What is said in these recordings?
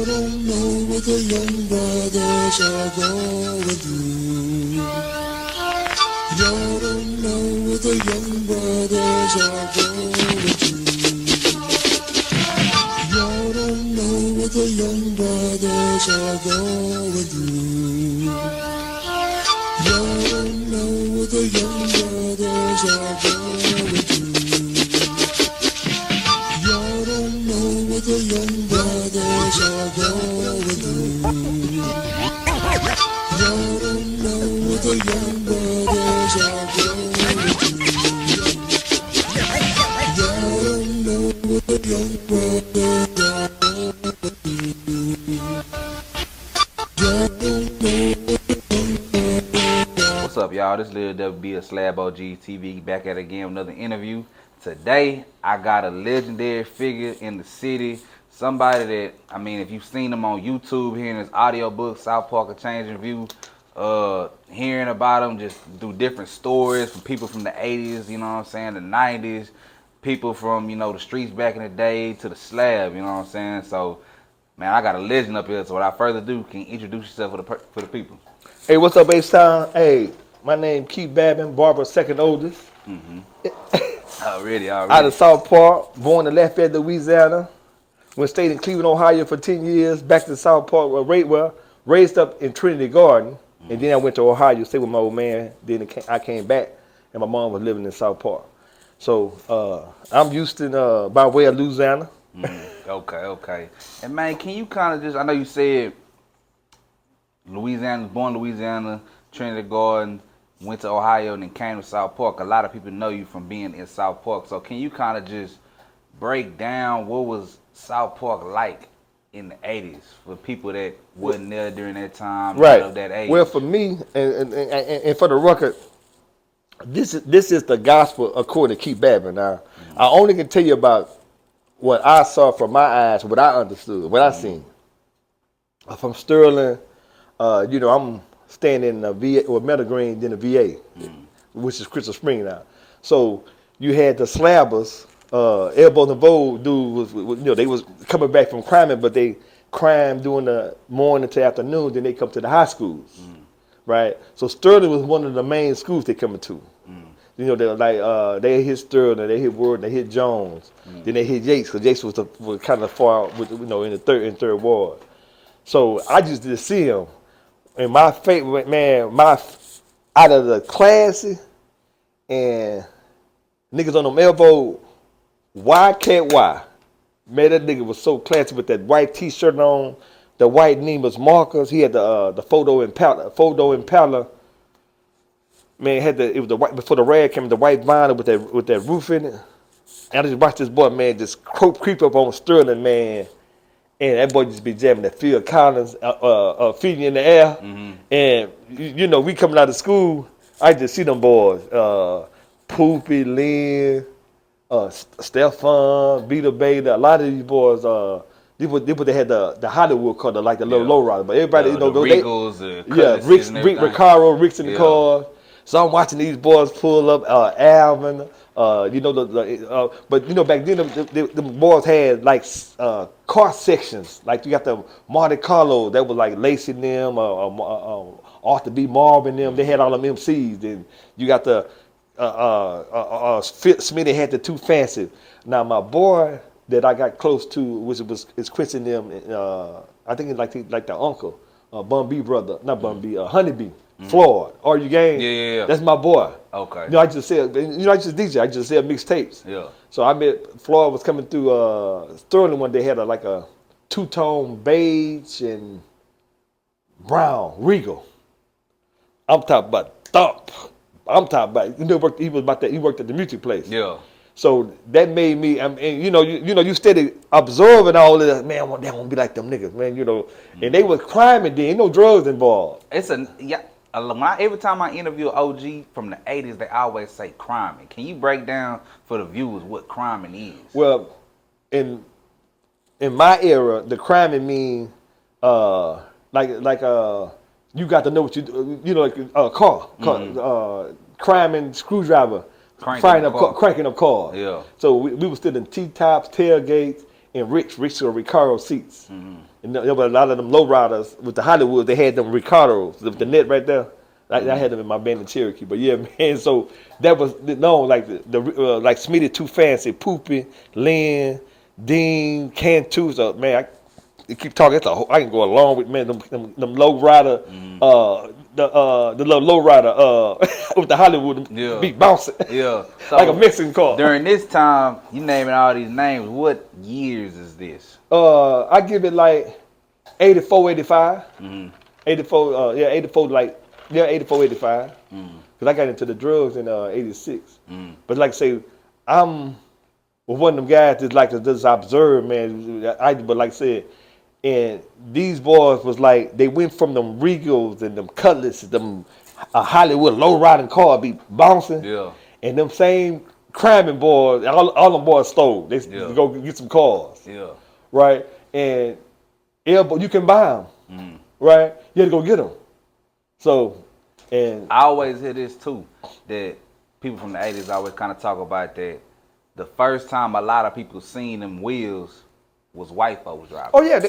don't know what the young brothers are going through. Y'all don't know what the young brothers are going through. Y'all don't know what the young brothers are going through. Y'all don't know what the young brothers are going through. Y'all don't know what the young brothers are going through. Y'all don't know what the young brothers are going through. Y'all don't know what the young brothers are going through. Y'all don't know what the young brothers are. What's up, y'all? This is Lil WB of SlabOgsTv back at it again with another interview. Today, I got a legendary figure in the city. Somebody that, I mean, if you've seen him on YouTube, hearing his audio book, SouthPark A Changing View, hearing about him just through different stories from people from the 80s, you know what I'm saying, the 90s, people from, you know, the streets back in the day to the slab, you know what I'm saying? So, man, I got a legend up here. So without further ado, can you introduce yourself for the people? Hey, what's up, H-Town? Hey, my name Keith Babin, barber, second oldest. Already. Out of SouthPark, born in Lafayette, Louisiana. Went stayed in Cleveland, Ohio for 10 years. Back to SouthPark, raised up in Trinity Garden. And then I went to Ohio, stayed with my old man. Then I came back, and my mom was living in SouthPark. So I'm Houston by way of Louisiana. Okay. And man, can you kind of just, I know you said Louisiana, born in Louisiana, Trinity Garden, went to Ohio, and then came to SouthPark. A lot of people know you from being in SouthPark. So can you kind of just break down what was SouthPark like in the 80s for people that wasn't there during that time, right? Of that age? Well, for me, and for the record, this is the gospel according to Keith Babin. Now, I only can tell you about what I saw from my eyes, what I understood, what I seen. From Sterling, I'm staying in the VA, or Meadow Green, then the VA, which is Crystal Spring now. So you had the slabbers, Elbow and Bowl dude was, they was coming back from criming, but they crime during the morning to afternoon, then they come to the high schools, right? So Sterling was one of the main schools they coming to. They like they hit Sterling, they hit Ward, they hit Jones, then they hit Yates, because Yates was kind of far, in the third ward. So I just did see him, and my favorite man, out of the classy and niggas on them elbow, why can't why? Man, that nigga was so classy with that white T-shirt on, the white Neiman's markers. He had the photo Impala. Man, it was the white before the rag came, the white vinyl with that roof in it. And I just watched this boy, man, just creep up on Sterling, man. And that boy just be jamming that Phil Collins, Feet in the Air. And, we coming out of school, I just see them boys, Poopy, Lynn, Stefan, Beta Beta, a lot of these boys, they had the Hollywood car, like the little low rider. But everybody, the Regals, Ricks in the cars. So I'm watching these boys pull up, Alvin, but back then the boys had like car sections. Like you got the Monte Carlo that was like Lacey and them, Arthur B. Marvin them. They had all them MCs. Then you got the Smitty had the Too Fancy. Now my boy that I got close to, which is Chris and them, I think it's like the uncle, Bun B brother, not Bun B, Honeybee. Floyd, Are You Game? Yeah. That's my boy. Okay. I just said, I just DJ. I just said mixtapes. Yeah. So I met Floyd was coming through Sterling one day, had a two-tone beige and brown Regal. I'm talking about thump. I'm talking about he worked at the music place. Yeah. So that made me, you steady absorbing all of that. Man, they won't be like them niggas, man. And they was criming then, no drugs involved. Every time I interview an OG from the 80s, they always say criming. Can you break down for the viewers what criming is? Well, in my era, the criming mean you got to know what you do. Like a car, criming screwdriver, cranking up cars. Yeah. So we were still in T-tops, tailgates, and Ricks or Ricardo seats. And there were a lot of them lowriders with the Hollywood. They had them Ricardos with the net right there. I had them in my band in Cherokee. But yeah, man. So that was known like like Smitty Too Fancy, Poopy, Lynn, Dean, Cantu. So man, I keep talking. I can go along with man them low rider, the little low rider with the Hollywood beat bouncing. Yeah, so like a Mexican car. During this time, you naming all these names. What years is this? I give it like 84, 85. 84, 84, like 84, 85. Because I got into the drugs in 86. But like I say, I'm one of them guys that like to just observe, man. But like I said. And these boys was like, they went from them Regals and them Cutlass, them Hollywood low riding car be bouncing. Yeah. And them same cramming boys, all them boys stole. They go get some cars. Yeah. Right? And you can buy them. Right? You had to go get them. So, and I always hear this too, that people from the 80s always kind of talk about that. The first time a lot of people seen them wheels was white folks driving. Oh yeah,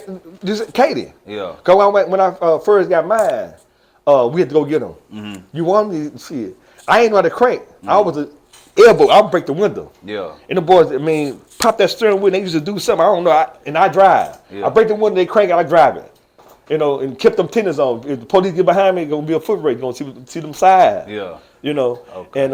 just Katie. Yeah. Cause when I first got mine, we had to go get them. You want me to see it? I ain't know how to crank. I was an elbow. I'll break the window. Yeah. And the boys, pop that steering wheel. And they used to do something. I don't know. And I drive. Yeah. I break the window. They crank it. I drive it. And kept them tennis on. If the police get behind me, it's gonna be a foot race. You're gonna see them sides. Yeah. Okay. And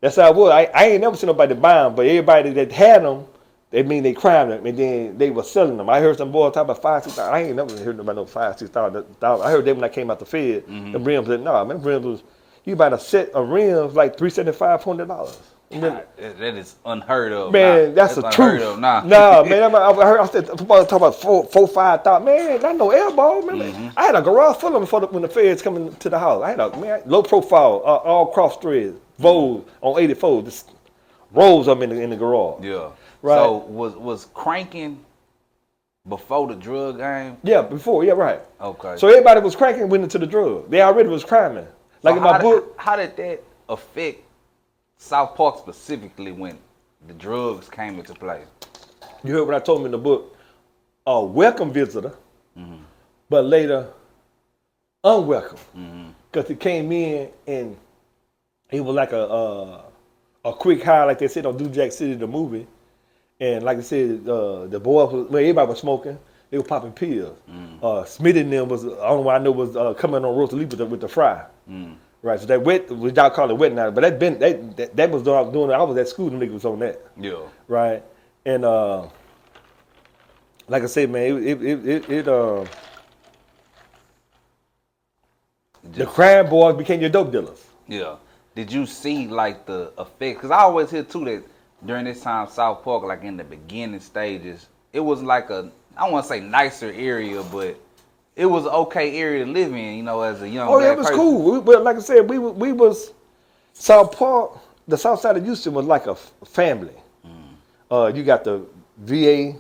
that's how it was. I ain't never seen nobody buy them, but everybody that had them. They crimed them, and then they were selling them. I heard some boys talk about 5,000, 6,000. I ain't never heard about no 5,000, 6,000. I heard them when I came out the Fed. The rims said, no, man, rims was, you buy a set of rims like $375, $400. That is unheard of. Man, that's the truth. Nah, man, I said, talk about 4,000, 5,000. Man, not no elbow, man. I had a garage full of them when the Feds coming to the house. I had low profile, all cross threads, Vogue on 84, just rolls them in the garage. Yeah. Right. So was cranking before the drug game? Yeah, before. Yeah, right. Okay. So everybody was cranking went into the drug. They already was cramming. Like in my book. How did that affect SouthPark specifically when the drugs came into play? You heard what I told him in the book. A welcome visitor, but later unwelcome. Because he came in and it was like a quick high, like they said on Do Jack City, the movie. And like I said, the boys, everybody was smoking. They were popping pills. Smitty and them was, the only one I know was coming on roast leaf with the fry. Right, so that wet, which y'all call it wet now, but that was doing, I was at school, them niggas was on that. Yeah. Right, and like I said, man, the crime boys became your dope dealers. Yeah. Did you see like the effect? Because I always hear too that during this time, SouthPark, like in the beginning stages, it was like I don't want to say nicer area, but it was an okay area to live in, as a young black person. Oh, it was cool. But like I said, we was SouthPark, the south side of Houston was like a family. You got the VA,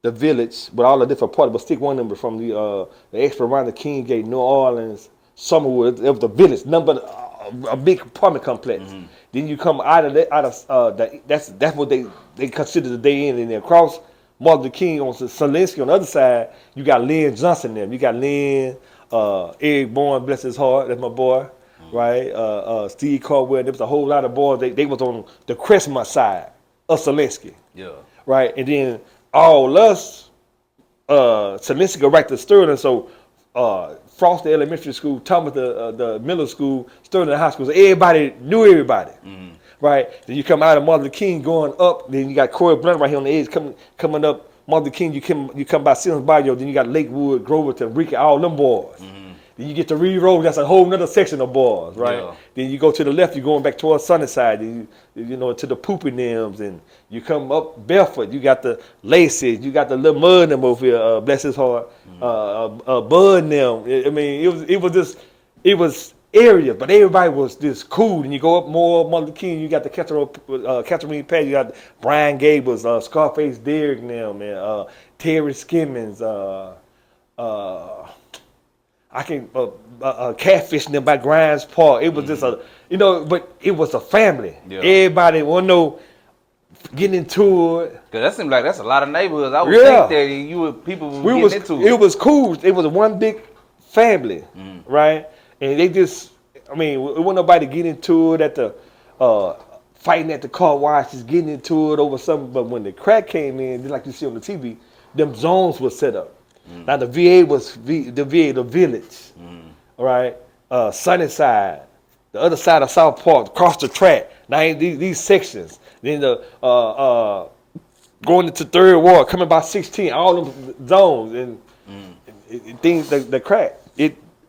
the Village, with all the different parts, but stick one number from the Esperanza, Kingate, New Orleans, Summerwood. It was the Village, a big apartment complex. Then you come out of that's what they consider the day in, and then across Martin Luther King on Zelensky on the other side, you got Lynn Johnson there. You got Lynn, Eric Bourne, bless his heart, that's my boy, right? Steve Caldwell. There was a whole lot of boys. They was on the Crestmont side of Zelensky. Yeah. Right, and then all us, Zelensky go right to Sterling. So Frost the elementary school, Thomas the middle school, Sterling High School. So everybody knew everybody. Right? Then you come out of Martin Luther King going up, then you got Corey Blunt right here on the edge coming up. Martin Luther King, you come by Simmons Bayou, then you got Lakewood, Groverton, Ricky, all them boys. Then you get to Reed Road, that's a whole nother section of boys, right? Yeah. Then you go to the left, you're going back towards Sunnyside, then to the Poopinims, and you come up Belford, you got the Laces, you got the little Mud them over here, bless his heart, Bud and them. I mean, it was areas, but everybody was just cool. And you go up more, Martin Luther King, you got the Catherine Page, you got Brian Gables, Scarface Derrick and them, man, Terry Skimmons, I can catfish them by Grimes Park. It was just but it was a family. Yeah. Everybody want to know getting into it. Cause that seems like that's a lot of neighborhoods. I would think that people were getting into it. It was cool. It was one big family, right? And they just, I mean, it wasn't nobody get into it at the fighting at the car wash, just getting into it over something. But when the crack came in, just like you see on the TV, them zones were set up. Now the VA was the village, right? Sunnyside, the other side of SouthPark, across the track. Now these sections. Then the going into third ward, coming by 16, all them zones and things. The crack.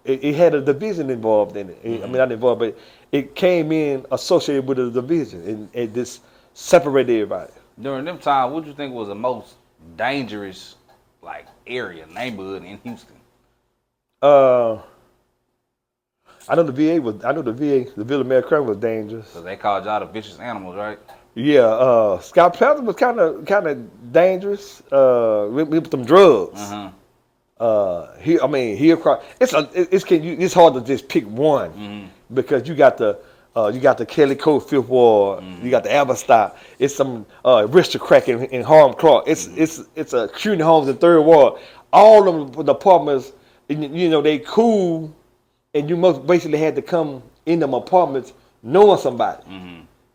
It had a division involved in it. I mean, not involved, but it came in associated with a division, and it just separated everybody. During them times, what do you think was the most dangerous, like, area, neighborhood in Houston? I know the Villa Mary Crown was dangerous. So they called y'all the vicious animals, right? Yeah, Scott Plaza was kind of dangerous with them drugs. He across. It's hard to just pick one because you got the Kelly Cove Fifth Ward, you got the Aberstock. It's some aristocrat in Harlem Clark. It's a community homes in Third Ward. All of the apartments, you know, they cool, and you most basically had to come in them apartments knowing somebody.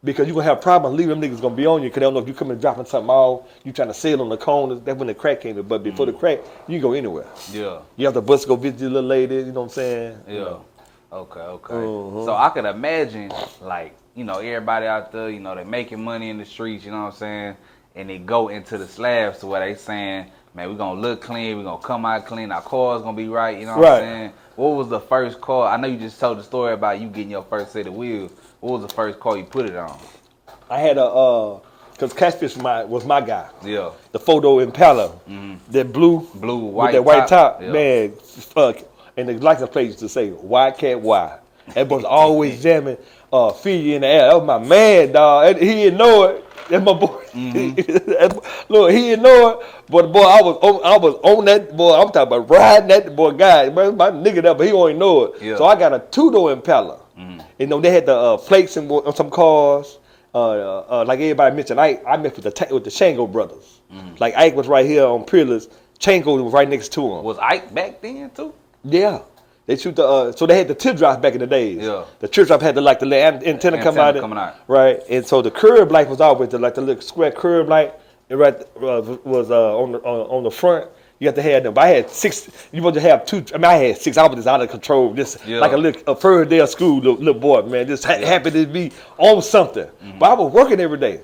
Because you're going to have problems. Leaving them niggas going to be on you because they don't know if you come and dropping something off. You trying to sell on the corners. That's when the crack came in. But before the crack, you can go anywhere. Yeah. You have to bus go visit your little lady. You know what I'm saying? Yeah. You know. Okay. So I could imagine, like, you know, everybody out there, you know, they making money in the streets, you know what I'm saying? And they go into the slabs to where they saying, man, we're going to look clean. We're going to come out clean. Our car's going to be right. You know what I'm saying? What was the first car? I know you just told the story about you getting your first set of wheels. What was the first car you put it on? I had because Catfish was my guy. Yeah. The photo Impala, that blue white with that white top, yeah. Man, fuck. And the license plate used to say, "Why can't why?" That was always jamming, "Feed You in the Air." That was my man, dog. He didn't know it. That's my boy. Look, he didn't know it, but boy, I was on that boy. I'm talking about riding that boy guy, man, my nigga there, but he only know it. Yeah. So I got a two-door Impala. You know, they had the flakes on some cars. Like everybody mentioned, I met with the Shango brothers. Like Ike was right here on Peerless. Shango was right next to him. Was Ike back then too? Yeah. They shoot so they had the teardrops back in the days. Yeah. The teardrop had the antenna coming out. Right. And so the curb light was always the little square curb light. It was on the front. You have to have them. But I had 6. You want to have 2. I mean, I had 6. I was just out of control. Like a first day of school little boy, man. Just happy to be on something. But I was working every day,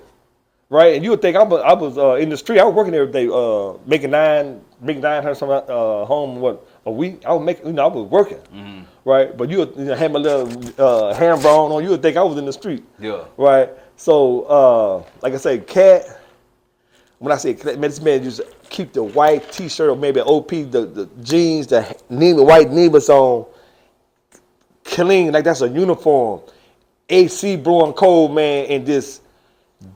right? And you would think I was in the street. I was working every day, making 900 something home a week. I was making, I was working, right? But you would have my little hand brown on. You would think I was in the street, right? So like I say, Cat. When I say this man used to keep the white T-shirt or maybe OP, the jeans, the white Nemus on, clean like that's a uniform. AC blowing cold, man, and just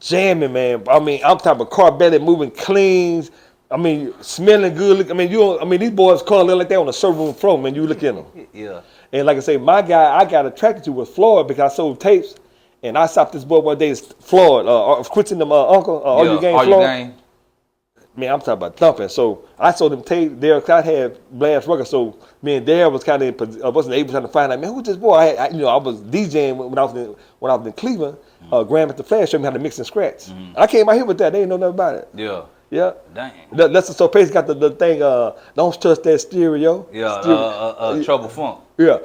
jamming, man. I mean, I'm talking about car belly moving clean. I mean, smelling good. I mean, these boys call it like that on the showroom floor, man. You look at them. Yeah. And like I say, my guy I got attracted to was Floyd because I sold tapes. And I stopped this boy one day, Floyd, quitting them uncle, all you gang Floyd. Man, I'm talking about thumping. So I sold them tape there because I had Blast Records. So me and Dare was kind of wasn't able to find out, man, who's this boy? I was DJing when I was in Cleveland. Grandmaster Flash showed me how to mix and scratch. I came out here with that. They didn't know nothing about it. Yeah. Yeah. Dang. That's so Pace got the thing. Don't touch that stereo. Yeah. Trouble Funk. Yeah.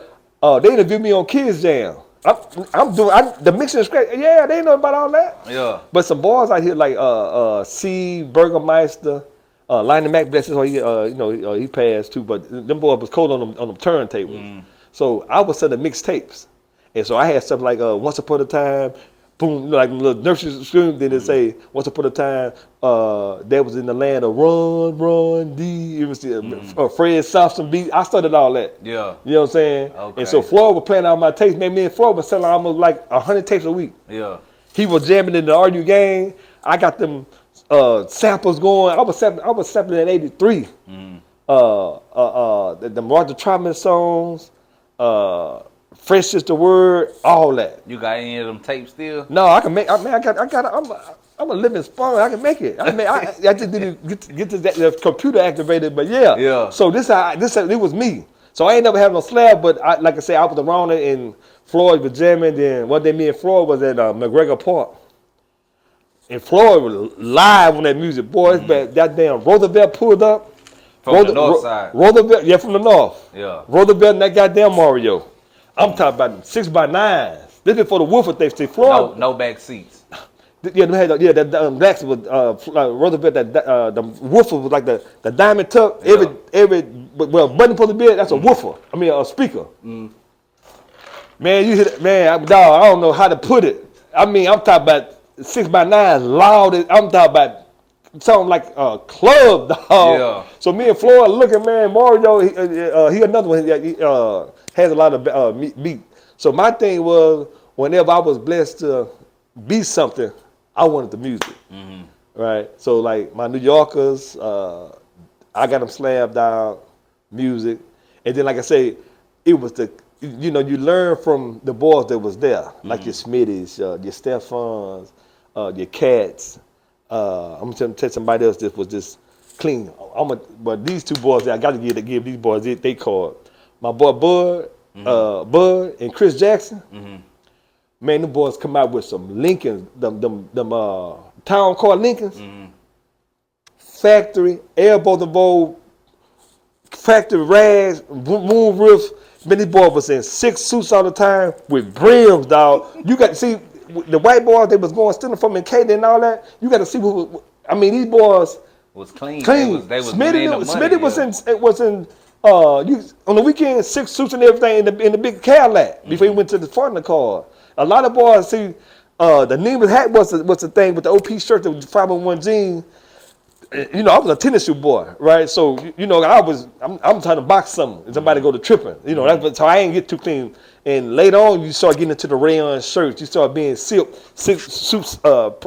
They interviewed me on Kids Jam. I'm doing the mixing and scratch. Yeah, they know about all that. Yeah. But some boys out here like C Burgermeister, Lionel Mac, bless his heart, he passed too. But them boys was cold on them turntables. So I was selling mixtapes, and so I had stuff like Once Upon a Time, boom, like little nursery scream. Then they say Once Upon a Time, that was in the land of Run D. It was Fred Thompson beat. I started all that. Yeah. You know what I'm saying? Okay. And so Floyd was playing out my tapes. Man, me and Floyd was selling almost like 100 tapes a week. Yeah. He was jamming in the RU game. I got them samples going. I was sampling in '83. The Martha Troutman songs. Fresh is the Word, all that. You got any of them tapes still? No, I can make. I got. I'm a living sponge. I can make it. I just didn't get to the computer activated, but yeah. Yeah. So it was me. So I ain't never had no slab, but like I say, I was around it in Floyd was jamming. Then one day me and Floyd was at McGregor Park. And Floyd was live on that music. Boy, that damn Roosevelt pulled up. From the north side. Roosevelt, yeah, from the north. Yeah. Roosevelt and that goddamn Mario. I'm talking about 6x9s. This before the woofer they say Floyd. No back seats. Yeah, they had that blacks was Roosevelt. That the woofer was like the diamond tuck. Yeah. Every button for the bed. That's a woofer. I mean a speaker. Man, you hit it, man. Dog, I don't know how to put it. I mean, I'm talking about 6x9 loud. I'm talking about something like a club, dog. Yeah. So me and Floyd looking, man. Mario, he another one. He has a lot of beat. So my thing was, whenever I was blessed to be something, I wanted the music, right? So like my New Yorkers, I got them slabbed out, music, and then like I say, it was you learn from the boys that was there, like your Smitties, your Stephans, your Cats. I'm gonna tell somebody else that was just clean. But these two boys, I got to give these boys they called. My boy Bud and Chris Jackson. Man, them boys come out with some Lincolns, them town car Lincolns, factory, elbow the bowl, factory rags, moon roofs. Man, these boys was in 6 suits all the time with brims, dog. You got to see the white boys they was going stealing from in Katy and all that. You got to see these boys was clean. Clean. They was Smitty was in on the weekend 6 suits and everything in the big Cadillac before he went to the front of the car. A lot of boys see the Neiman's hat was the thing with the OP shirt, the 501 jeans. I was a tennis shoe boy, right? So I'm trying to box something. Somebody go to tripping, so I ain't get too clean. And later on, you start getting into the rayon shirts. You start being silk suits,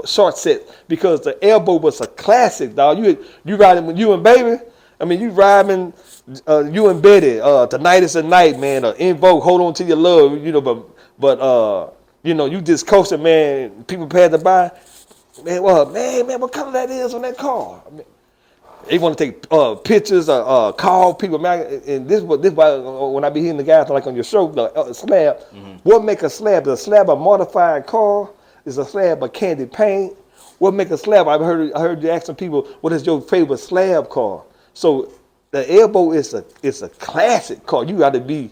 short sets because the elbow was a classic, dog. You riding with you and baby. I mean, you riding you and Betty. Tonight is the night, man. Invoke, hold on to your love, but you just coasting, man. People pass the by. Man, man, what color that is on that car? I mean, they want to take pictures, call people, man. And this why when I be hearing the guys like on your show, the slab. What make a slab? Is a slab a modified car? Is a slab a candy paint? What make a slab? I heard you asking people, what is your favorite slab car? So the elbow is a classic car. You got to be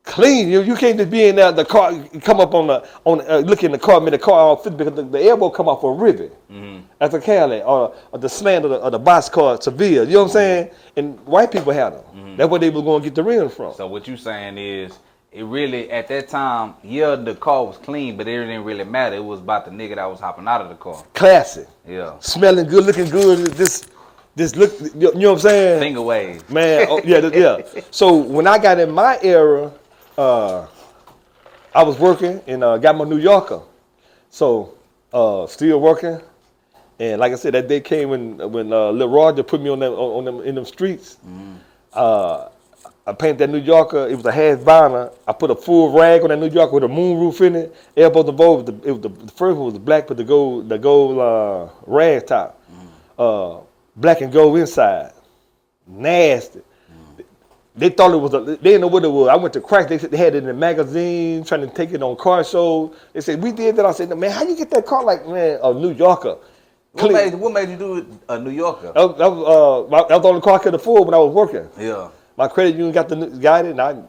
clean. You can't just be in there. The car come up on look in the car, the car all fit because the elbow come off a rivet. That's a Cadillac or the slant of the box car Seville. You know what I'm saying? And white people had them. That's where they was going to get the rims from. So what you saying is, it really at that time, the car was clean, but it didn't really matter. It was about the nigga that was hopping out of the car. Classic. Yeah. Smelling good, looking good. This look. You know what I'm saying? Finger wave. Man. Yeah. So when I got in my era. I was working and got my New Yorker, so still working. And like I said, that day came when Lil Roger put me on them in them streets. I painted that New Yorker. It was a half vinyl. I put a full rag on that New Yorker with a moon roof in it. Elbow the bowl. The first one was black with the gold rag top. Black and gold inside. Nasty. They thought it was they didn't know what it was. I went to crack. They said they had it in the magazine, trying to take it on car shows. They said, we did that. I said, man, how you get that car like, man, a New Yorker? What made you do a New Yorker? That was the only car I could afford when I was working. Yeah. My credit union got it, and I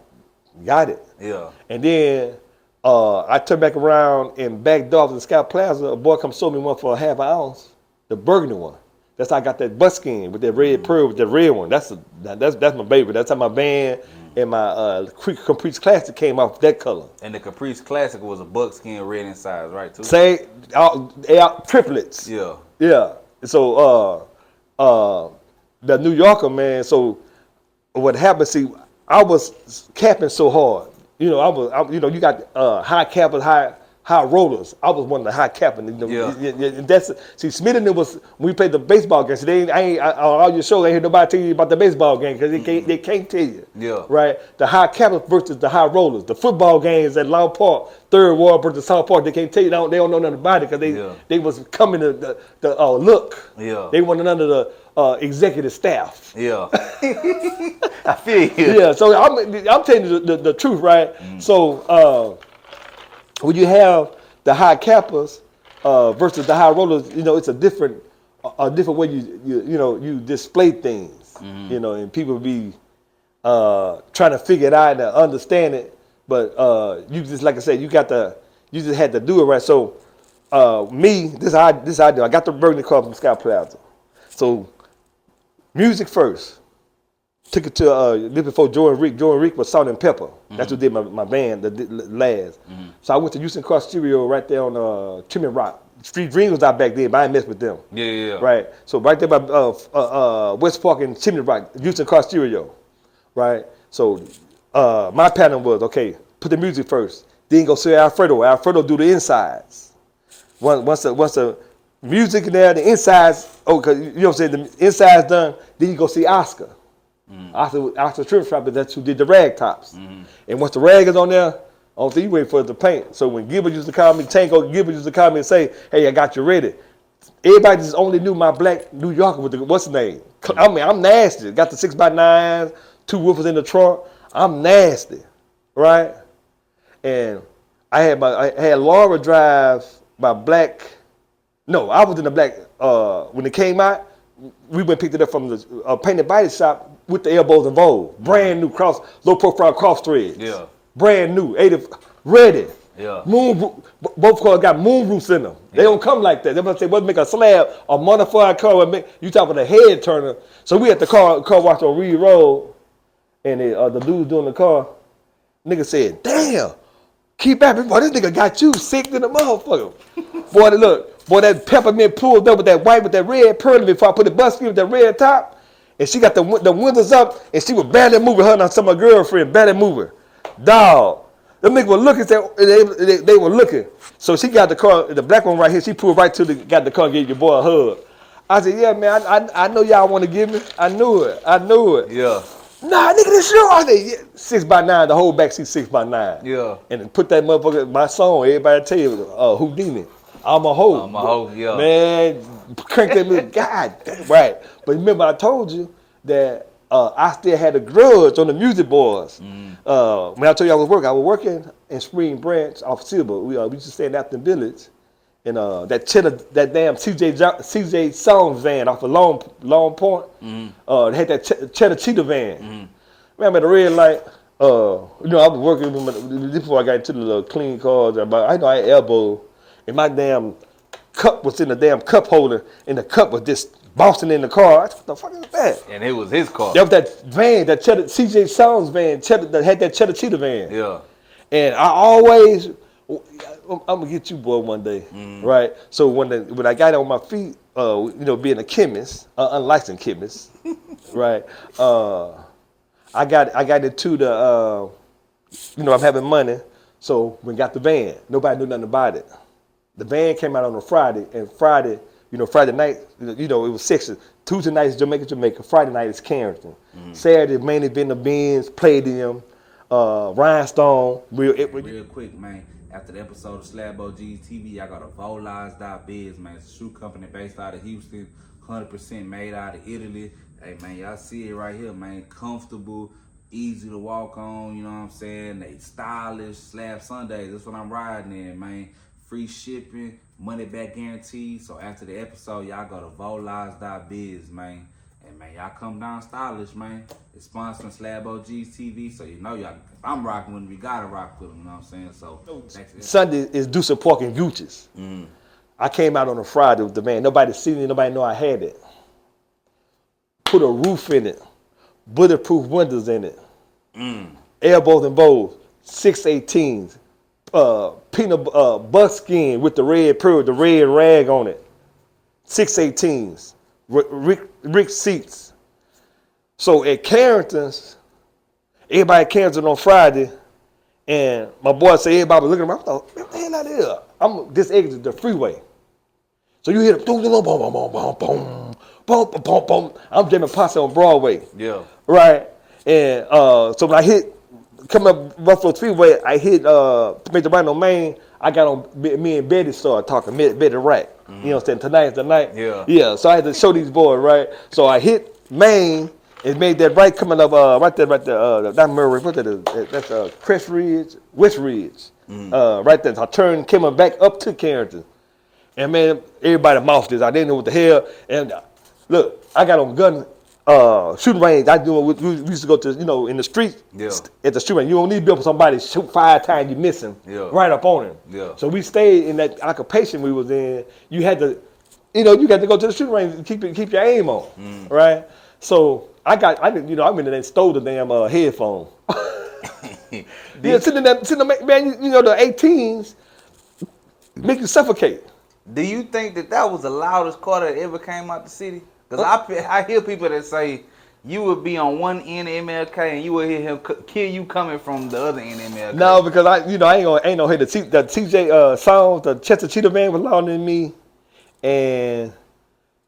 got it. Yeah. And then I turned back around and backed off in Scott Plaza. A boy come sold me one for a half an ounce, the burgundy one. That's how I got that buckskin with that red pearl with that red one. That's my baby. That's how my band and my Caprice Classic came out with that color. And the Caprice Classic was a buckskin red inside, right? Too. Same, triplets. Yeah. Yeah. So the New Yorker, man. So what happened? See, I was capping so hard. You got high cappers, high high rollers. I was one of the high capping. Yeah. See, Smith and them was when we played the baseball games. So on all your shows, I ain't hear nobody tell you about the baseball game because they can't tell you. Yeah. Right. The high cappers versus the high rollers. The football games at Long Park, Third Ward versus SouthPark. They can't tell you. They don't know nothing about it because they was coming to the look. Yeah. They wasn't under the executive staff. Yeah. I feel you. Yeah. So I'm telling you the truth, right? So. When you have the high cappers versus the high rollers, it's a different way you display things, and people be trying to figure it out and understand it, but you just, like I said, you just had to do it right. So this I do. I got the burgundy car from Sky Plaza. So music first. Took it to this before Jordan Rick. Jordan Rick was Salt and Pepper. That's who did my band, the last. So I went to Houston Car Stereo right there on Trimmin' Rock. Street Dreams was out back then, but I ain't messed with them. Yeah. Right. So right there by West Park and Chimney Rock, Houston Car Stereo. Right. So my pattern was, okay, put the music first. Then go see Alfredo. Alfredo do the insides. Once the music in there, the insides. Oh, cause you know what I'm saying. The insides done. Then you go see Oscar. Oscar Trim Shop, that's who did the rag tops. And once the rag is on there, I don't think you wait for it to paint. So when Gilbert used to call me, Gilbert used to call me and say, hey, I got you ready. Everybody just only knew my black New Yorker with the, what's the name? I mean, I'm nasty. Got the 6x9s, 2 woofers in the trunk. I'm nasty, right? And I had Laura drive my black, no, I was in the black, when it came out, we went and picked it up from the painted body shop with the elbows involved. Brand new low profile cross threads. Yeah. Brand new, ready. Yeah. Both cars got moon roofs in them. They don't come like that. They must say, make a slab, a modified car. You talking about a head turner. So we at the car wash on Reed Road, and the dude doing the car, nigga said, damn, Keith Babin, boy, this nigga got you sick to the motherfucker. Boy, that peppermint pulled up with that white, with that red pearl before I put the bus fee with that red top. And she got the windows up, and she was barely moving. Her and some of her girlfriend, barely moving. Dog. Them niggas were looking, they were looking. So she got the car, the black one right here, she pulled right to got the car and gave your boy a hug. I said, yeah, man, I know y'all want to give me. I knew it. Yeah. Nah, nigga, this you. I said, yeah. 6x9, the whole back seat 6x9. Yeah. And then put that motherfucker, my song, everybody tell you, Houdini. I'm a hoe. Yeah. Man, crank that music. God damn. Right. But remember, I told you that I still had a grudge on the music boards. When I told you I was working in Spring Branch off Silver. We used to stay in Afton Village. And that damn CJ Songs van off of Long Point, they had that Cheddar Cheetah van. Man, I'm at a red light. I was working before I got into the little clean cars. I know I had elbow. And my damn cup was in the damn cup holder, and the cup was just bouncing in the car. I said, what the fuck is that? And it was his car. That was that van, that CJ Sounds van, that had that Cheddar Cheetah van. Yeah. And I always, I'm gonna get you, boy, one day, right? So when I got on my feet, being a chemist, unlicensed chemist, right? I got into the, I'm having money, so we got the van. Nobody knew nothing about it. The van came out on a Friday, and Friday night, it was sections. Tuesday night is Jamaica. Friday night is Carrington. Saturday, mainly been the Benz, Palladium, Rhinestone. Real quick, man. After the episode of SlabOgsTv, I got a Volage.biz, man. It's a shoe company based out of Houston, 100% made out of Italy. Hey, man, y'all see it right here, man. Comfortable, easy to walk on, you know what I'm saying? They stylish, Slab Sundays. That's what I'm riding in, man. Free shipping, money back guarantee. So after the episode, y'all go to Volage.biz, man. And man, y'all come down stylish, man. It's sponsoring SlabOgsTv, so you know y'all. If I'm rocking with them, we gotta rock with them. You know what I'm saying? So Sunday is Deuce Pork and Gucci's. I came out on a Friday with the van. Nobody seen it. Nobody know I had it. Put a roof in it, bulletproof windows in it, elbows and bows, 618s. Peanut buckskin with the red pearl, the red rag on it. 618s. Rick seats. So at Carrington's, everybody at Carrington on Friday, And my boy said, everybody was looking at me. I thought, man, what the hell out here? I'm this exit the freeway. So you hear boom, boom, boom, boom, boom, boom, boom, boom, boom, boom. I'm jamming posse on Broadway. Yeah. Right. And so when I hit, coming up Buffalo Freeway, I hit make the right on Main. I got on, me and Betty started talking, Betty Rack. You know what I'm saying? Tonight's the night. Yeah. Yeah. So I had to show these boys, right? So I hit Main and made that right coming up right there, not Murray, what that is? That's Crest Ridge, West Ridge. Right there. So I turned, came back up to Carrington. And man, everybody mouthed this. I didn't know what the hell. And look, I got on gun shooting range. We used to go to, in the street at the shooting range. You don't need to be up with somebody shoot 5 times, you miss him right up on him. Yeah. So we stayed in that occupation we was in. You had to, you got to go to the shooting range and keep your aim on, right? So I went in there and stole the damn headphone. Sitting there, man, the 18s make you suffocate. Do you think that was the loudest car that ever came out the city? Because I hear people that say you would be on one end of MLK and you would hear him kill you coming from the other end of MLK. No, because I ain't gonna hear the TJ songs. The Chester Cheetah Man was louder than me, and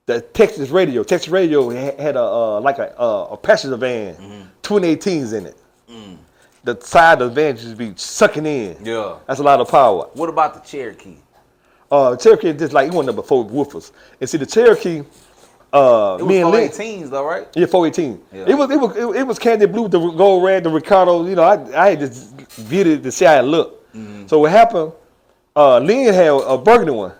the Texas radio had a passenger van, 2018s in it. The side of the van just be sucking in. Yeah, that's a lot of power. What about the Cherokee? Cherokee just like, it wasn't number 4 woofers. And see, the Cherokee, it was me and 418s though, right? Yeah, 418. Yeah. It was candy blue, the gold red, the Ricardo. I had just viewed it to see how it looked. So what happened? Lynn had a burgundy one,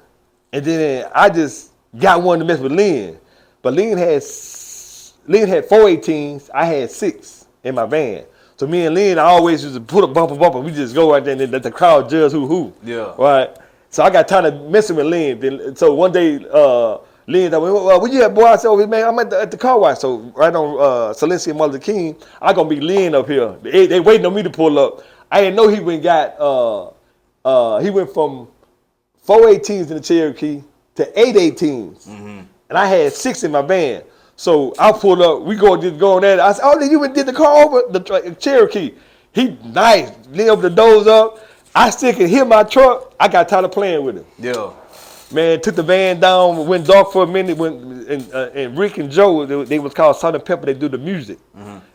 and then I just got one to mess with Lynn. But Lynn had 418s. I had 6 in my van. So me and Lynn, I always used to put a bumper. We just go right there and let the crowd judge who. Yeah. Right. So I got tired of messing with Lynn. So one day, Lynn, where you at, boy? I said, oh, man, I'm at the car wash. So right on Celestia and Martin King, I gonna be Lynn up here. They waiting on me to pull up. I didn't know he went from 418s in the Cherokee to 818s. And I had 6 in my van. So I pulled up, we go on there. I said, oh, then you went did the car over the Cherokee. He nice, Lynn opened the doors up. I still can hear my truck. I got tired of playing with him. Yeah. Man, took the van down, went dark for a minute. And Rick and Joe, they was called Salt and Pepper. They do the music.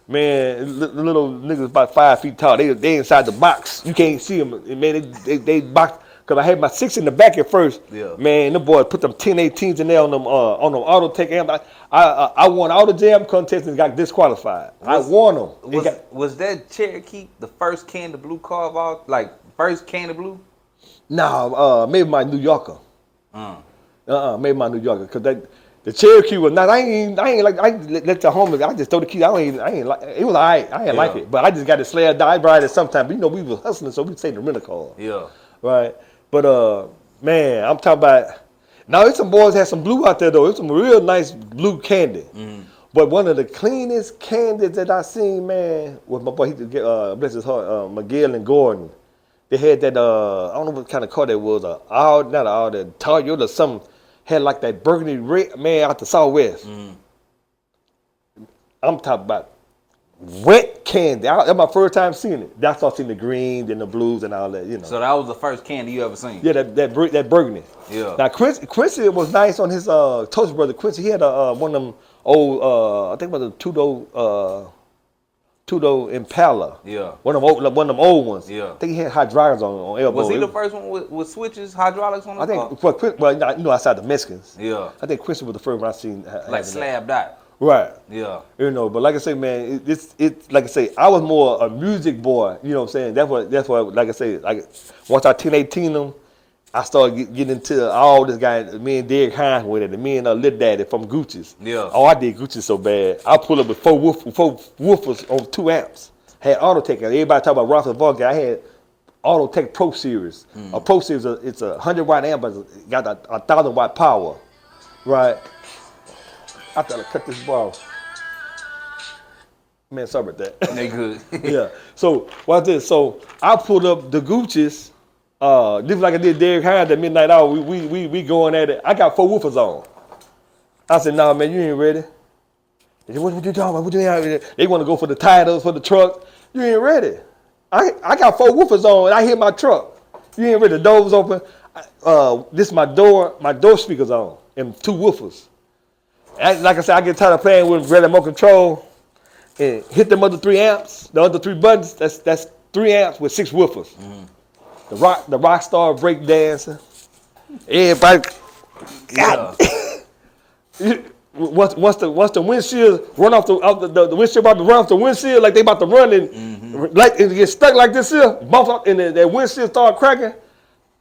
Man, the little niggas about 5 feet tall. They inside the box. You can't see them. Man, they box. Cause I had my 6 in the back at first. Yeah. Man, the boys put them 1018s in there on them auto tech amp. I won all the jam contests and got disqualified. I won them. Was that Cherokee the first can of blue car of all? Like first can of blue? No, maybe my New Yorker. Maybe my New Yorker. Cause the Cherokee was not. I let the homies. I just throw the key. I ain't like it. Was alright. I ain't like it, but I just got the slab. I ride it sometime. But we was hustling, so we take the rental car. Yeah. Right. But man, I'm talking about. Now, it's some boys had some blue out there though. It's some real nice blue candy. But one of the cleanest candies that I seen, man, was my boy. He bless his heart, Miguel and Gordon. They had that. I don't know what kind of car that was. Not a Toyota or something. Had like that burgundy red, man, out the Southwest. I'm talking about wet candy. That's my first time seeing it. That's all seeing the greens and the blues and all that, So that was the first candy you ever seen? Yeah, that burgundy. Yeah. Now Quincy was nice on his Toast brother. Quincy, he had one of them old, I think it was a two-door Impala. Yeah. One of them old ones. Yeah. I think he had hydraulics on elbow. Was he the first one with switches, hydraulics on the car? Well, outside the Mexicans. Yeah. I think Quincy was the first one I seen. Like slab dot. Right. Yeah. But like I say, man, it's like I say, I was more a music boy. You know what I'm saying? That's what like I say, like once I 1018 them, I started getting into all this guy, me and Derek Hines with it, and me and Lil Daddy from Gucci's. Yeah. Oh, I did Gucci so bad. I pulled up with four woofers on 2 amps. Had Autotech. Everybody talk about Roscoe Vulcan. I had Autotech Pro Series. A Pro Series, it's a 100-watt amp, but it's got a 1,000-watt power. Right. I thought I cut this ball. Man, sorry about that. They good. Yeah. So what's this? So I pulled up the Gucci's. Just like I did Derek Hines at midnight hour. We going at it. I got 4 woofers on. I said, nah, man, you ain't ready. They said, what you talking about? What you ain't? They want to go for the titles, for the truck. You ain't ready. I got 4 woofers on, and I hear my truck. You ain't ready, the door was open. This my door speakers on, and 2 woofers. And like I said, I get tired of playing with remote control, and hit them other 3 amps, the other 3 buttons. That's 3 amps with 6 woofers. The rock star break dancer. Everybody, God. Once the windshield run off the windshield about to run off the windshield, like they about to run and like and get stuck like this here, bump up and that windshield start cracking.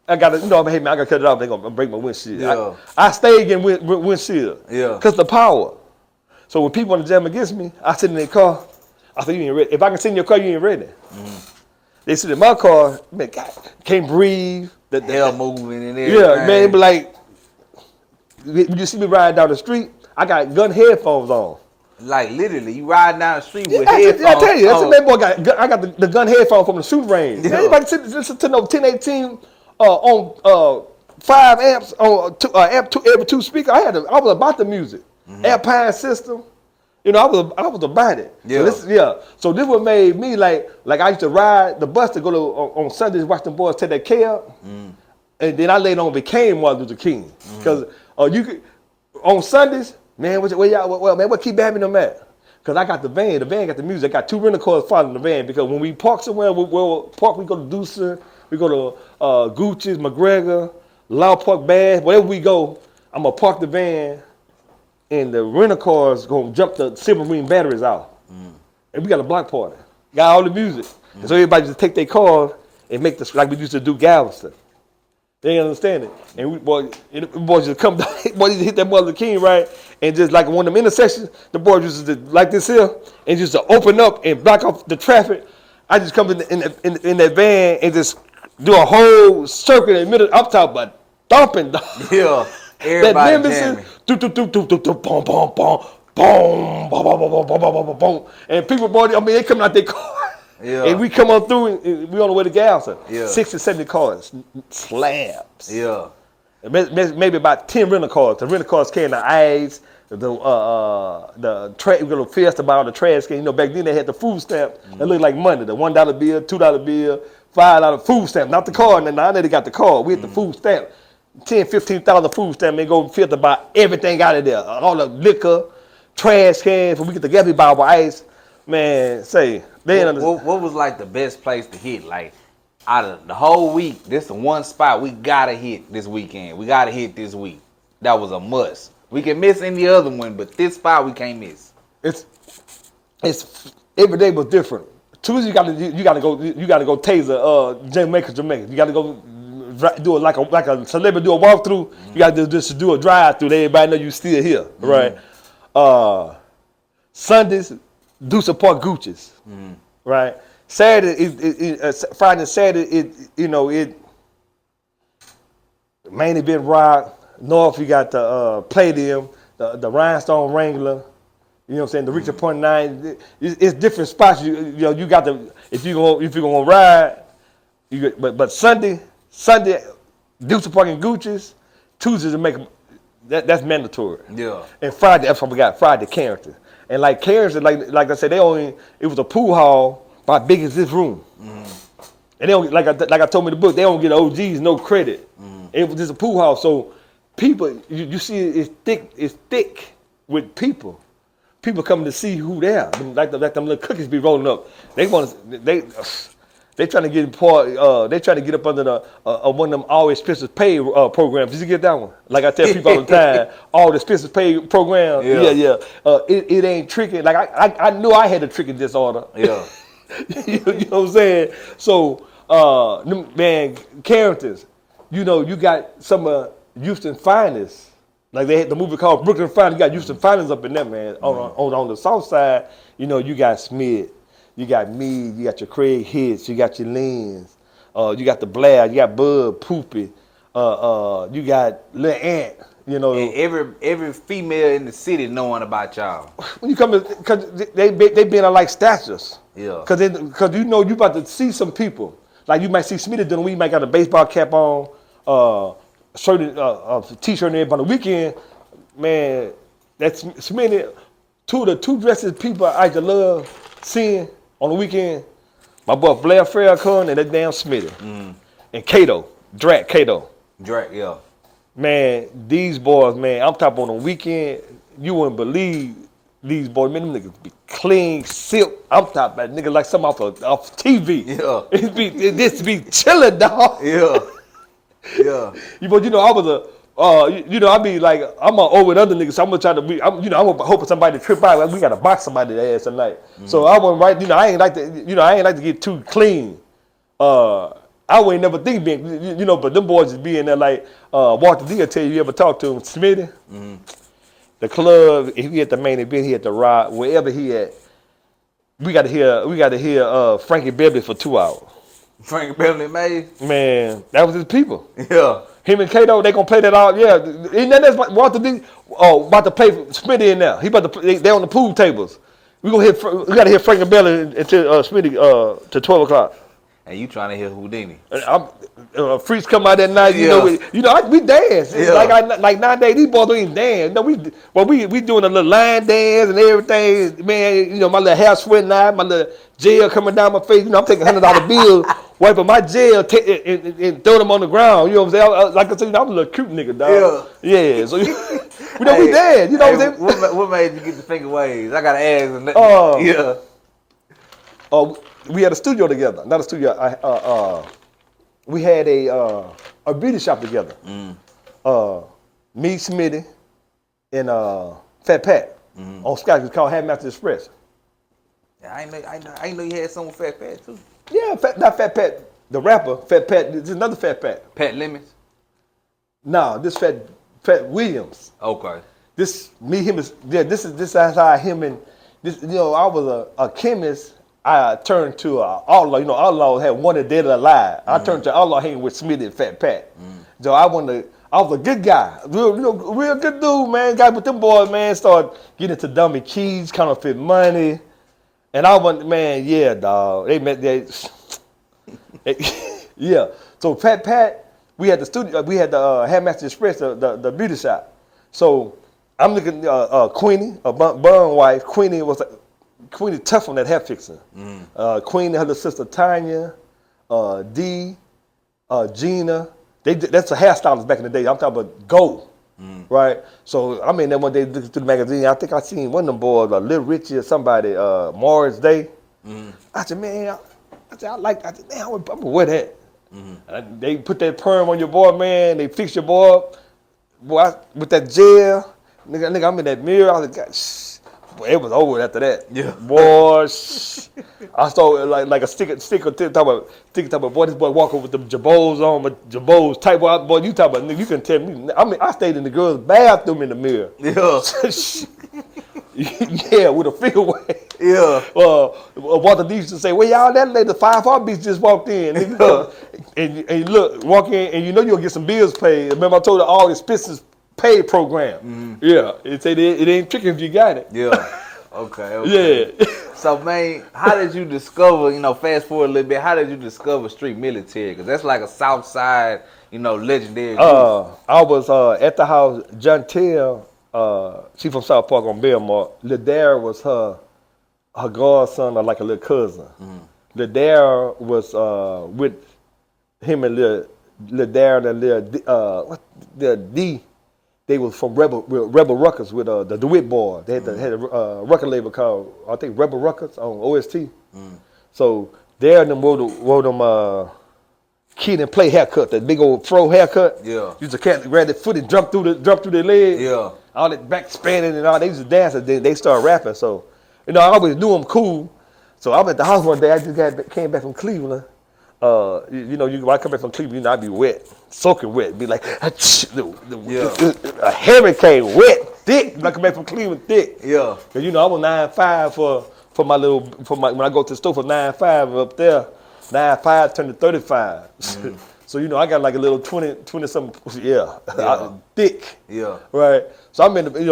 I gotta, hey man, I gotta cut it off. They gonna break my windshield. Yeah. I stay again with windshield. Yeah. Cause the power. So when people want to jam against me, I sit in their car. I say, you ain't ready. If I can sit in your car, you ain't ready. They sit in my car, man, God, can't breathe. The hell moving and everything. Yeah, man, but like, when you see me riding down the street, I got gun headphones on. Like literally, you riding down the street with headphones. headphones. I tell you, that's that boy I got the gun headphones from the shooting range. Yeah. Anybody listen to no 1018 on 5 amps on amp every 2 speakers? I was about the music. Alpine system. You know, I was about it. Yeah. So this what made me like I used to ride the bus to go to on Sundays, watch them boys take that cab. And then I later on became Martin Luther King. Because you could on Sundays, man, what Keith Babin them at? Because I got the van got the music. I got 2 rental cars following the van because when we park somewhere, we go to Deucer, we go to Gucci's, McGregor, Law Park Bass, wherever we go, I'm going to park the van and the rental cars going to jump the submarine batteries out. And we got a block party. Got all the music. And so everybody just take their cars and make this like we used to do Galveston. They ain't understand it. And we boys just come down, boys just hit that Martin Luther King, right? And just like one of them intersections, the boys used to like this here, and just to open up and block off the traffic. I just come in that van and just do a whole circle in the middle. I'm talking about thumping. Yeah, everybody jamming. Boom, boom, boom, boom, boom, boom. And people, they coming out their car. Yeah. And we come on through and we on the way to Galveston. Yeah. 60, 70 cars, slabs. Yeah. Maybe about 10 rental cars. The rental cars carrying the ice, the trash. We're gonna fist about all the trash can. You know, back then they had the food stamp that looked like money. The $1 bill, $2 bill, $5 food stamp. Not the car. Now they got the car. We had the food stamp. 10, 15,000 food stamp. And go filter about everything out of there. All the liquor, trash cans. When we get the gas, we buy our ice. Man, what was like the best place to hit? Like out of the whole week, this is one spot we gotta hit this weekend. We gotta hit this week. That was a must. We can miss any other one, but this spot we can't miss. It's every day was different. Tuesday you gotta go taser Jamaica. You gotta go do it like a celebrity do a walkthrough. You gotta just do a drive through. Everybody know you still here, right? Sundays. Do support Gucci's, right? Saturday, Friday and Saturday, it mainly been rock. North, you got the Palladium, the Rhinestone Wrangler. You know what I'm saying? The Richard Point 9. It's different spots. You got if you gonna ride, but Sunday, do support Gucci's. Tuesdays to make that's mandatory. Yeah. And Friday, that's what we got. Friday character. And like Karen's, like I said, it was a pool hall about big as this room. And they don't, like I told me in the book, they don't get OGs no credit. It was just a pool hall. So people, you see it's thick with people. People coming to see who they are. Like them little cookies be rolling up. They trying to get they trying to get up under the one of them all expenses paid programs. Did you get that one? Like I tell people all the time, all the expenses paid programs. Yeah. It ain't tricky. Like I knew I had a tricky disorder. Yeah. You know what I'm saying? So man, characters. You got some of Houston finest. Like they had the movie called Brooklyn Finest. You got Houston finest up in there, man. On the south side, you got Smith. You got me, you got your Craig Hicks, you got your Lens, you got the Blair, you got Bud Poopy, you got Lil Ant, And every female in the city knowing about y'all. When you come in, because they being like statues. Yeah. Because you about to see some people. Like you might see Smitty doing, we might got a baseball cap on, shirt, a t-shirt in, but on the weekend, man, that's Smitty, two dresses people I just love seeing on the weekend, My boy Blair Farrakhan and that damn Smitty. And Cato, Drac Cato. Drake, yeah. Man, these boys, man, I'm talking on the weekend, you wouldn't believe these boys, man, them niggas be clean, silk. I'm talking about niggas like something off TV. Yeah. This be chilling, dog. Yeah. Yeah. But you know, I was I be like, I'm over other niggas, so I'm gonna try to be, I'm hoping somebody to trip out. Like, we gotta box somebody's ass tonight. So I wasn't right, I ain't like to get too clean. I wouldn't never think being, but them boys just be in there like, Walter D will tell you ever talk to him, Smitty. The club, if he at the main event, he at the Rock, wherever he at, we gotta hear Frankie Beverly for 2 hours. Frankie Beverly Mays? Man, that was his people. Yeah. Him and Kato, they gonna play that out. Yeah, and then that's Walter D. About to play Smitty in now. He about to they on the pool tables. We gotta hear Frankie Beverly until Smitty to 12 o'clock. And you trying to hear Houdini? Freaks come out that night. We dance. Yeah. Like nowadays, these boys don't even dance. We doing a little line dance and everything. Man, my little hair sweating out, my little gel coming down my face. I'm taking $100 bills, wiping my gel and throwing them on the ground. You know what I'm saying? Like I said, I'm a little cute nigga, dog. Yeah. So we dance. You know what I'm saying? What made you get the finger waves? I gotta ask. Yeah. We had a studio together. Not a studio. We had a beauty shop together. Me, Smitty, and Fat Pat on Skype. It was called Handmaster Express. Yeah, I ain't know you had someone Fat Pat too. Yeah, not Fat Pat, the rapper. Fat Pat. There's another Fat Pat. Pat Lemons. No, this Fat Williams. Okay. This is how him and this. I was a chemist. I turned to outlaw. Outlaw had one that dead or alive. I turned to outlaw hanging with Smitty and Fat Pat. So I was a good guy, real good dude, man. Guy with them boys, man, started getting into dummy keys, counterfeit money, and I went, man, yeah, dog. They met yeah. So Fat Pat, we had the studio, we had the Handmaster Express, the beauty shop. So I'm looking Queenie, a Bun wife. Queenie tough on that hair fixing. Queenie, her little sister Tanya, Dee, Gina. That's a hairstylist back in the day. I'm talking about Go, right? So I'm in there one day looking through the magazine. I think I seen one of them boys, Lil Richie or somebody, Morris Day. I said, man, I said, man, I'm gonna wear that. They put that perm on your boy, man. They fix your boy up. Boy, with that gel. Nigga, I'm in that mirror. I was like, shh. Boy, it was over after that. Yeah. Boy, I saw like a sticker talking about, boy, this boy walking with them Jabos on, but Jabos type boy, you talking about, nigga, you can tell me. I mean, I stayed in the girl's bathroom in the mirror. Yeah. Yeah, with a finger wave. Yeah. Walter D used to say, well, y'all, that lady, the 5 Heartbeats just walked in. And you look, walk in, and you'll get some bills paid. Remember I told you all expenses paid program. Yeah, it ain't tricking if you got it. Yeah. Okay. Yeah. So, man, how did you discover, fast forward a little bit, how did you discover Street Military? Because that's like a South Side, legendary group. I was at the house, Jantel, she from SouthPark on Belmont. Ladare was her godson or like a little cousin. Ladare was with him and Ladare and Lil D. They was from Rebel Ruckus with the DeWitt boy. They had a record label called, I think, Rebel Ruckus on OST. So there, them wore them kid and play haircut, that big old fro haircut. Yeah. Used to grab their foot and jump through their leg. Yeah. All that back spanning and all. They used to dance and then they started rapping. So, I always knew them cool. So I was at the house one day. I just came back from Cleveland. When I come back from Cleveland, I'd be wet, soaking wet, be like a hurricane, wet, thick. When I come back from Cleveland, thick. Yeah. Cause I was 9'5" for my when I go to the store for 9'5" up there, 9'5" turned to 35. So I got like a little 20 something, thick. Yeah. Right. So I'm in the, I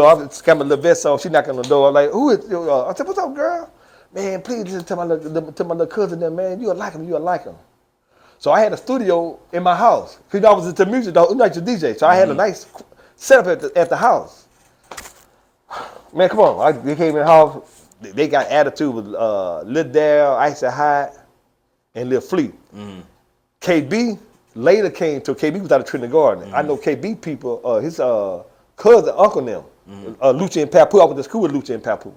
got my little vest on. She knocking on the door. I'm like, who is? I said, what's up, girl? Man, please just tell my little cousin there, man, you'll like him. So I had a studio in my house. Cause I was into music, though, like the DJ. So I had a nice setup at the house. Man, come on. They came in the house. They got attitude with Lil Dale, Icy Hot, and Lil Fleet. KB later came to, KB was out of Trinity Garden. I know KB people, his cousin, uncle them, Lucci and Papu. I went to school with Lucci and Papu.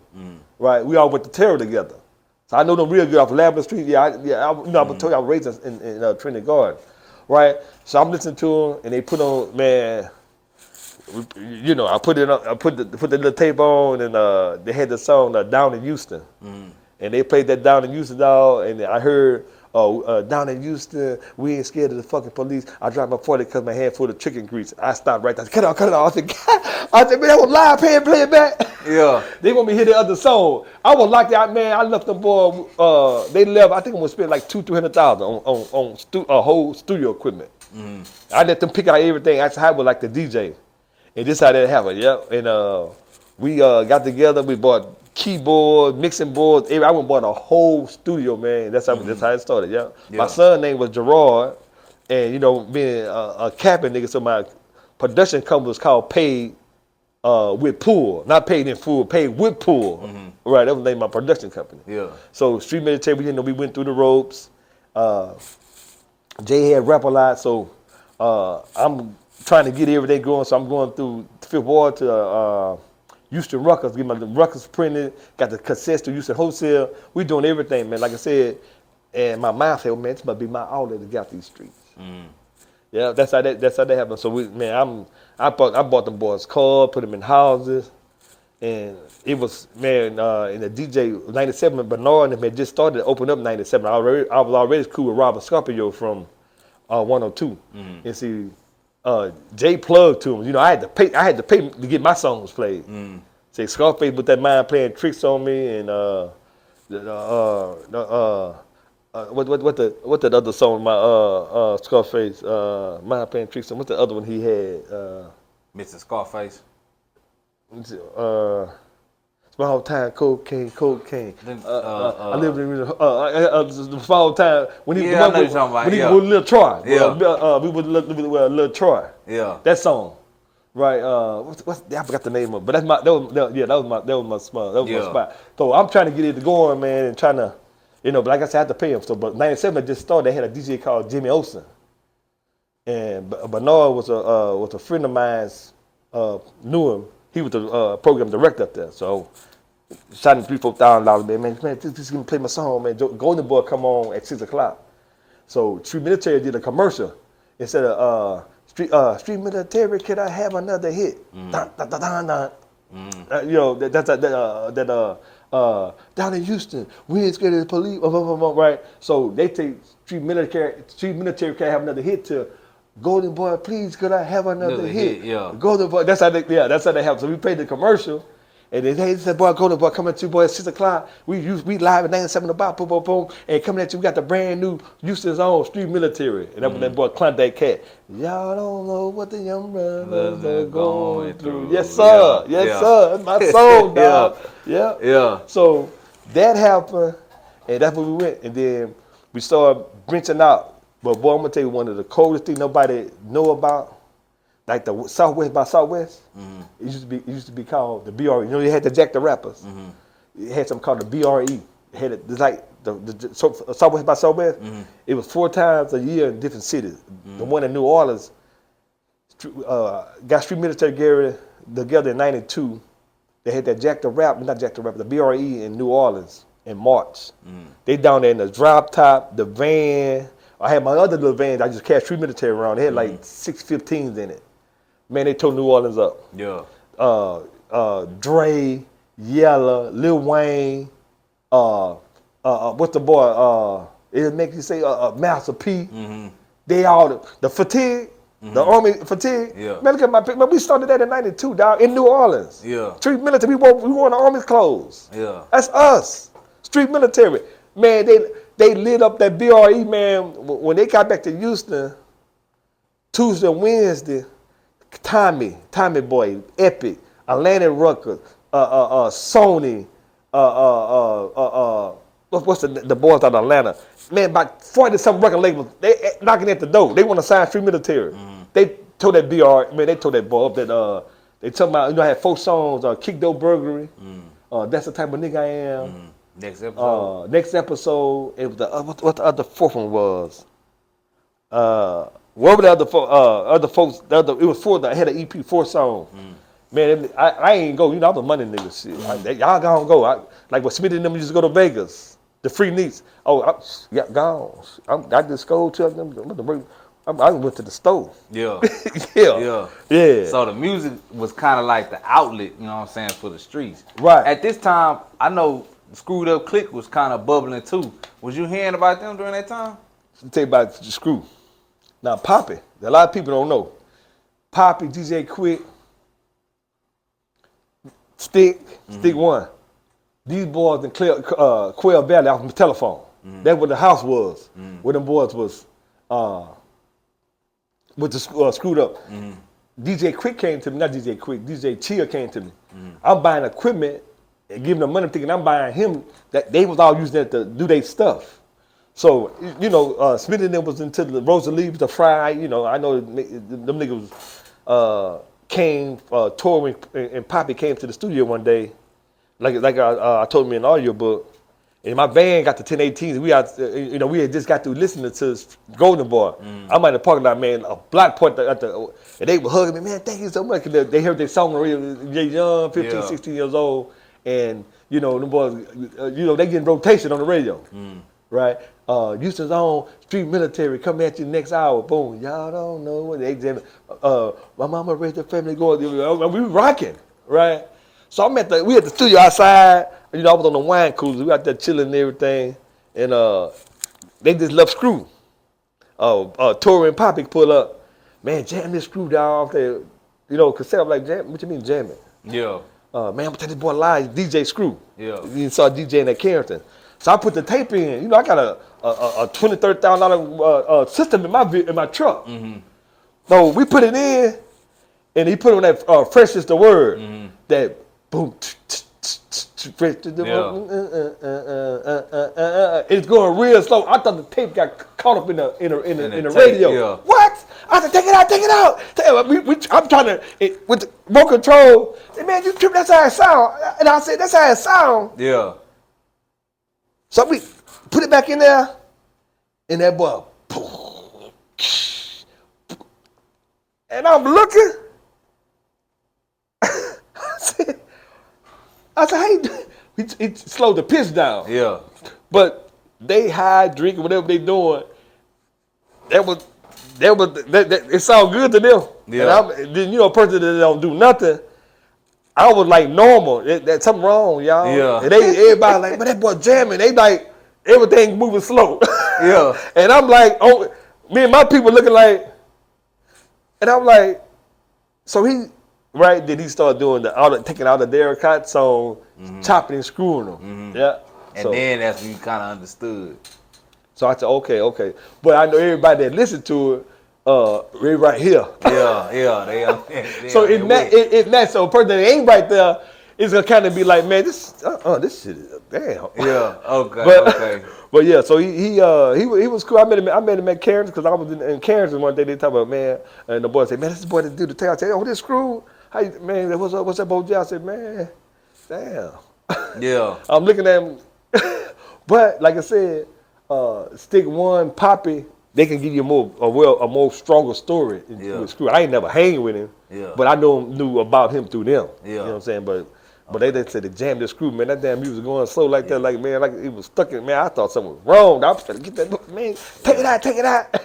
Right? We all went to Terror together. So I know them real good off Lavender Street. Yeah, I told you I was raised in Trinity Garden. Right? So I'm listening to them, and they put on, man, you know, I put the little tape on, and they had the song Down in Houston. And they played that Down in Houston, dog, and I heard, down in Houston, we ain't scared of the fucking police. I dropped my 40 because my hand full of chicken grease. I stopped right there. Cut it off. I said, man, that was live, play it back. Yeah. They want me to hear the other song. I was locked out, man. I left them boy. They left. I think I'm gonna spend like $200,000 on whole studio equipment. I let them pick out everything. I had with like the DJ, and this how that happened. Yep. And we got together. We bought keyboard, mixing boards. I went and bought a whole studio, man. That's how it started. Yeah. My son's name was Gerard, and you know, being a capping nigga, so my production company was called Paid with Pool, not Paid in Full, Paid with Pool. Right, that was the name of my production company. Yeah. So Street Military, we went through the ropes. Jay had rap a lot, so I'm trying to get everything going. So I'm going through Fifth Ward to Houston Ruckers, get my Ruckers printed, got the cassettes to Houston Wholesale. We doing everything, man. Like I said, and my mind said, oh, man, this must be my outlet to get out these streets. Yeah, that's how that happened. So I bought them boys cars, put them in houses, and it was, man, in the DJ 97, Bernard and them had just started to open up 97. I was already cool with Robert Scorpio from 102. And see, Jay plugged to him. You know, I had to pay to get my songs played. Say Scarface with that mind playing tricks on me, and what that other song? My Scarface mind playing tricks on. What's the other one he had? Mr. Scarface. Small time cocaine. I lived in the small time when he was with Lil Troy. We would Lil Troy. Yeah. That song, right? I forgot the name of it, but that was my spot. So I'm trying to get it going, man, and trying to, you know. But like I said, I had to pay him. So, but 97 I just started. They had a DJ called Jimmy Olsen, and Bernard was a friend of mine's. Knew him. He was the program director up there. So, shot him $3,000-$4,000, man, this gonna play my song, man. Golden Boy come on at 6 o'clock. So Street Military did a commercial. Instead of Street Military, can I have another hit? Dun, dun, dun, dun, dun. You know, that down in Houston, we ain't scared of the police, right? So they take Street Military can have another hit to Golden Boy, please, could I have another hit? Yeah. Golden Boy, that's how they have. So we played the commercial, and then they said, boy, Golden Boy coming at you, boy, at 6 o'clock. We live at 97 about, boom, boom, boom, and coming at you, we got the brand new Houston's own Street Military. And that was that boy Klondike Cat. Y'all don't know what the young brothers are going through. Yes, sir. Yes, sir. That's my song, dog. Yeah. So that happened, and that's where we went. And then we started branching out. But boy, I'm gonna tell you one of the coldest things nobody know about, like the Southwest by Southwest. It used to be called the BRE. You know, they had the Jack the Rappers. It had something called the BRE. It had it's like the Southwest by Southwest. It was 4 times a year in different cities. The one in New Orleans got Street Military Gary together in '92. They had that the BRE in New Orleans in March. They down there in the drop top, the van. I had my other little vans. I just carried Street Military around. They had like 615s in it. Man, they tore New Orleans up. Yeah. Dre, Yella, Lil Wayne, what's the boy? It makes you say Master P. They all the fatigue, the Army fatigue. Yeah. Man, look at my picture. Man, we started that in '92, dog, in New Orleans. Yeah. Street Military. We wore the Army's clothes. Yeah. That's us. Street Military. Man, they lit up that BRE, man. When they got back to Houston, Tuesday and Wednesday, Tommy Boy, Epic, Atlantic Rucker, Sony, what's the boys out of Atlanta? Man, about 40-something record labels, they knocking at the door. They want to sign Street Military. They told that BRE, man, they told that boy up that they talking about, you know, I had 4 songs, Kick Door Burglary, That's the Type of Nigga I Am. Next episode. Next episode, it was what the other fourth one was. What were the other folks? It was four. I had an EP 4 song. Man, I ain't go. You know, I'm a money nigga. Shit, y'all gonna go. Like when Smitty and them used to go to Vegas, the free neats. Yeah, gone. I just go to them. I went to the store. Yeah. Yeah. So the music was kind of like the outlet, you know what I'm saying, for the streets. Right. At this time, I know Screwed Up Click was kind of bubbling too. Was you hearing about them during that time? Let me tell you about the Screw. Now, Poppy, a lot of people don't know. Poppy, DJ Quick, Stick One. These boys in Quail Valley off the telephone. That's what the house was. Where them boys was with the Screwed Up. DJ Quick came to me, not DJ Quick, DJ Chill came to me. I'm buying equipment and giving them money, thinking I'm buying him, that they was all using it to do their stuff. So, you know, Smitty and them was into the Rosalie, the Fry, you know, I know them niggas came, touring, and Poppy came to the studio one day, like I told me in the audio book, and my van got the 1018s. We had just got through listening to Golden Boy. I'm at the parking lot, man, a block point and they were hugging me, man, thank you so much. They heard their song on the radio, they're young, 15, 16 years old, and, you know, them boys, you know, they get in rotation on the radio, right? Houston's on, Street Military, come at you next hour, boom, y'all don't know what they jamming. My mama raised her family going, we rocking, right? So we at the studio outside, you know, I was on the wine cooler, we out there chilling and everything, and they just left Screw. Tori and Poppy pull up, man, jam this Screw down off there, you know, cassette. I'm like, jam, what you mean jamming? Yeah. Man, I'm gonna tell this boy live, DJ Screw. Yeah. You saw DJing at Carrington. So I put the tape in. You know, I got a $20,000, $30,000 system in my truck. So we put it in, and he put on that Fresh is the Word. That boom, fresh is the word. It's going real slow. I thought the tape got caught up in the radio. Yeah. What? I said, take it out. I'm trying to, with the remote control, say, man, you tripped, that's how it sound. And I said, that's how it sound. Yeah. So we put it back in there, and that boy, and I'm looking. I said, hey, he slowed the pitch down. Yeah. But they high, drinking, whatever they doing, it sound good to them. Yeah. And then, you know, a person that don't do nothing, I was like normal. That's something wrong, y'all. Yeah. And everybody like, man, that boy jamming. They like, everything moving slow. Yeah. And I'm like, oh, me and my people looking like, and I'm like, so he, right, then he started doing taking out the Derek Cott song, chopping and screwing them. Yeah. And then that's when you kind of understood. So I said, okay. But I know everybody that listened to it, right here. Yeah, they So in that, so a person that ain't right there is gonna kind of be like, man, this shit is damn. Yeah, okay, okay. But yeah, so he was cool. I met him at Carrington because I was in Carrington one day. They talk about, man, and the boy said, man, this is the boy that do the tail. I said, oh, this Screw. Man, what's up, OJ? I said, man, damn. Yeah. I'm looking at him, but like I said, Stick One, Poppy, they can give you a more stronger story with Screw. I ain't never hang with him, but I knew about him through them. You know what I'm saying? But they said they jammed the Screw, man. That damn music going slow like that, like man, like it was stuck in. Man, I thought something was wrong. I was trying to get that man. Take it out.